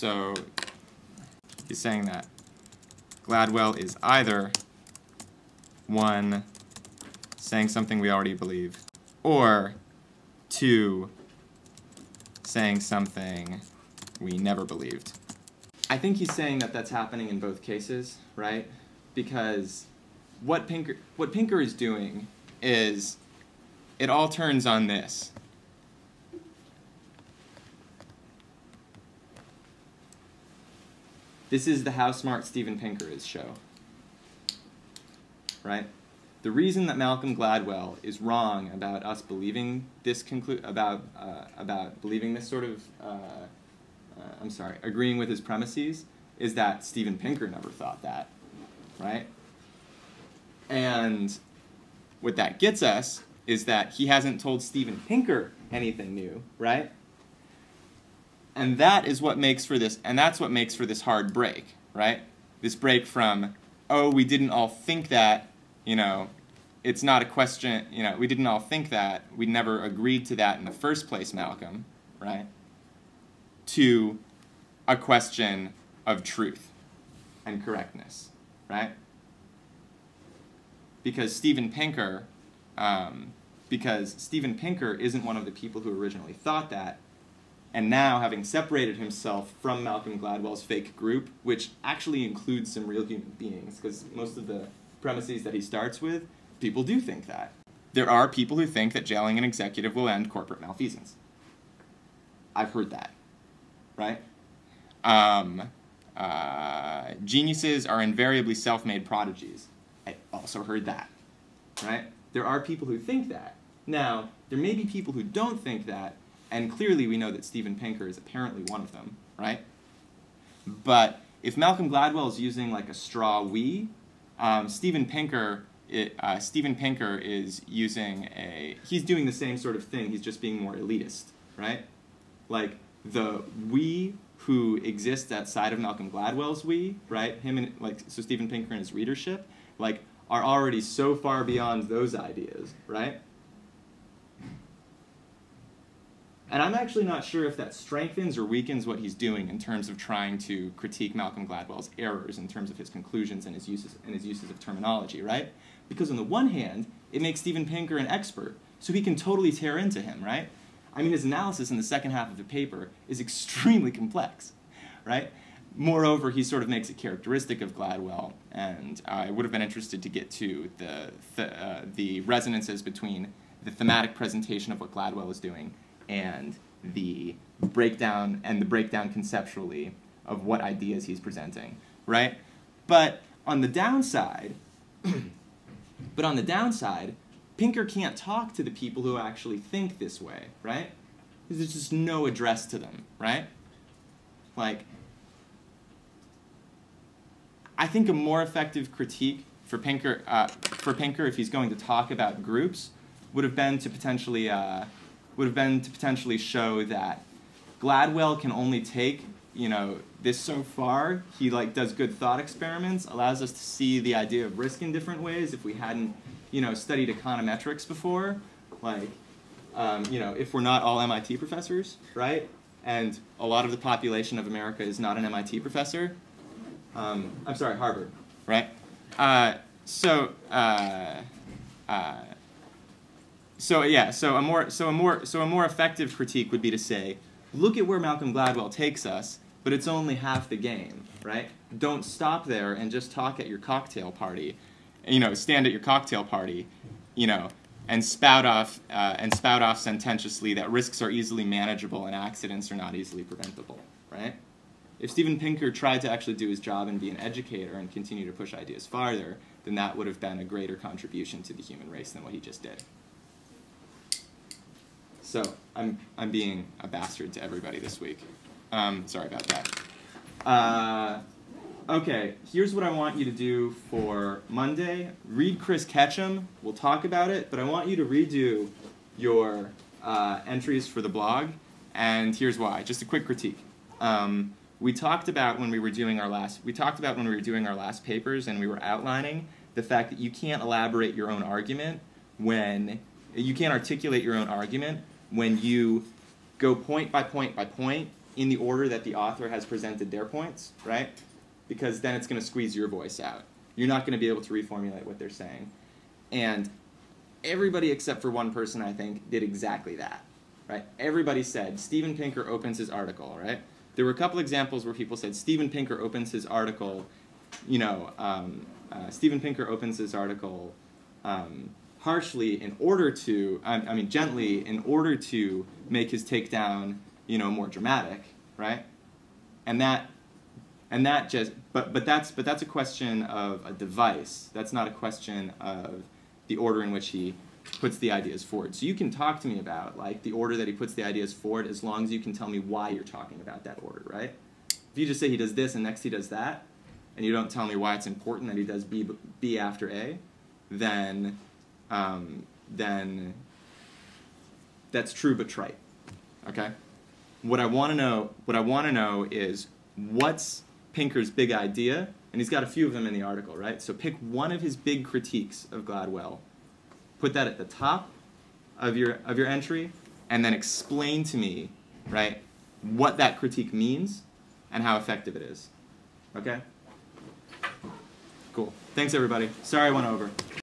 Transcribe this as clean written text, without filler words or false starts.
So he's saying that Gladwell is either, 1, saying something we already believe, or 2, saying something we never believed. I think he's saying that that's happening in both cases, right? Because what Pinker is doing is, it all turns on this. This is the How Smart Steven Pinker Is show, right? The reason that Malcolm Gladwell is wrong about us believing this about believing this sort of, agreeing with his premises, is that Steven Pinker never thought that, right? And what that gets us is that he hasn't told Steven Pinker anything new, right? And that is what makes for this, and that's what makes for this hard break, right? This break from, oh, we didn't all think that, you know, it's not a question, you know, we didn't all think that, we never agreed to that in the first place, Malcolm, right? To a question of truth and correctness, right? Because Steven Pinker isn't one of the people who originally thought that, and now, having separated himself from Malcolm Gladwell's fake group, which actually includes some real human beings, because most of the premises that he starts with, people do think that. There are people who think that jailing an executive will end corporate malfeasance. I've heard that, right? Geniuses are invariably self-made prodigies. I also heard that, right? There are people who think that. Now, there may be people who don't think that, and clearly we know that Steven Pinker is apparently one of them, right? But if Malcolm Gladwell is using like a straw we, Steven Pinker is using he's doing the same sort of thing, he's just being more elitist, right? Like the we who exists outside of Malcolm Gladwell's we, right? So Steven Pinker and his readership, like, are already so far beyond those ideas, right? And I'm actually not sure if that strengthens or weakens what he's doing in terms of trying to critique Malcolm Gladwell's errors in terms of his conclusions and his uses of terminology, right? Because on the one hand, it makes Steven Pinker an expert, so he can totally tear into him, right? I mean, his analysis in the second half of the paper is extremely complex, right? Moreover, he sort of makes it characteristic of Gladwell, and I would have been interested to get to the resonances between the thematic presentation of what Gladwell is doing and the breakdown conceptually of what ideas he's presenting, right? But on the downside, Pinker can't talk to the people who actually think this way, right? Because there's just no address to them, right? Like, I think a more effective critique for Pinker if he's going to talk about groups would have been to potentially show that Gladwell can only take, you know, this so far. He like does good thought experiments, allows us to see the idea of risk in different ways if we hadn't, you know, studied econometrics before, like, you know, if we're not all MIT professors, right? And a lot of the population of America is not an MIT professor. I'm sorry, Harvard, right? So a more effective critique would be to say, look at where Malcolm Gladwell takes us, but it's only half the game, right? Don't stop there and just talk at your cocktail party, you know, stand at your cocktail party, you know, and spout off sententiously that risks are easily manageable and accidents are not easily preventable, right? If Steven Pinker tried to actually do his job and be an educator and continue to push ideas farther, then that would have been a greater contribution to the human race than what he just did. So I'm being a bastard to everybody this week. Sorry about that. Okay, here's what I want you to do for Monday. Read Chris Ketchum. We'll talk about it, but I want you to redo your entries for the blog, and here's why. Just a quick critique. We talked about when we were doing our last papers and we were outlining the fact that you can't elaborate your own argument when you can't articulate your own argument when you go point by point by point in the order that the author has presented their points, right? Because then it's going to squeeze your voice out. You're not going to be able to reformulate what they're saying. And everybody except for one person, I think, did exactly that, right? Everybody said, Steven Pinker opens his article, right? There were a couple examples where people said, Steven Pinker opens his article, you know, Steven Pinker opens his article harshly in order to, I mean gently, in order to make his takedown, you know, more dramatic, right? And that just, but that's a question of a device. That's not a question of the order in which he puts the ideas forward. So you can talk to me about like the order that he puts the ideas forward as long as you can tell me why you're talking about that order, right? If you just say he does this and next he does that, and you don't tell me why it's important that he does B after A, then that's true but trite. Okay? What I want to know is what's Pinker's big idea, and he's got a few of them in the article, right? So pick one of his big critiques of Gladwell, put that at the top of your entry, and then explain to me, right, what that critique means and how effective it is. Okay? Cool. Thanks, everybody. Sorry I went over.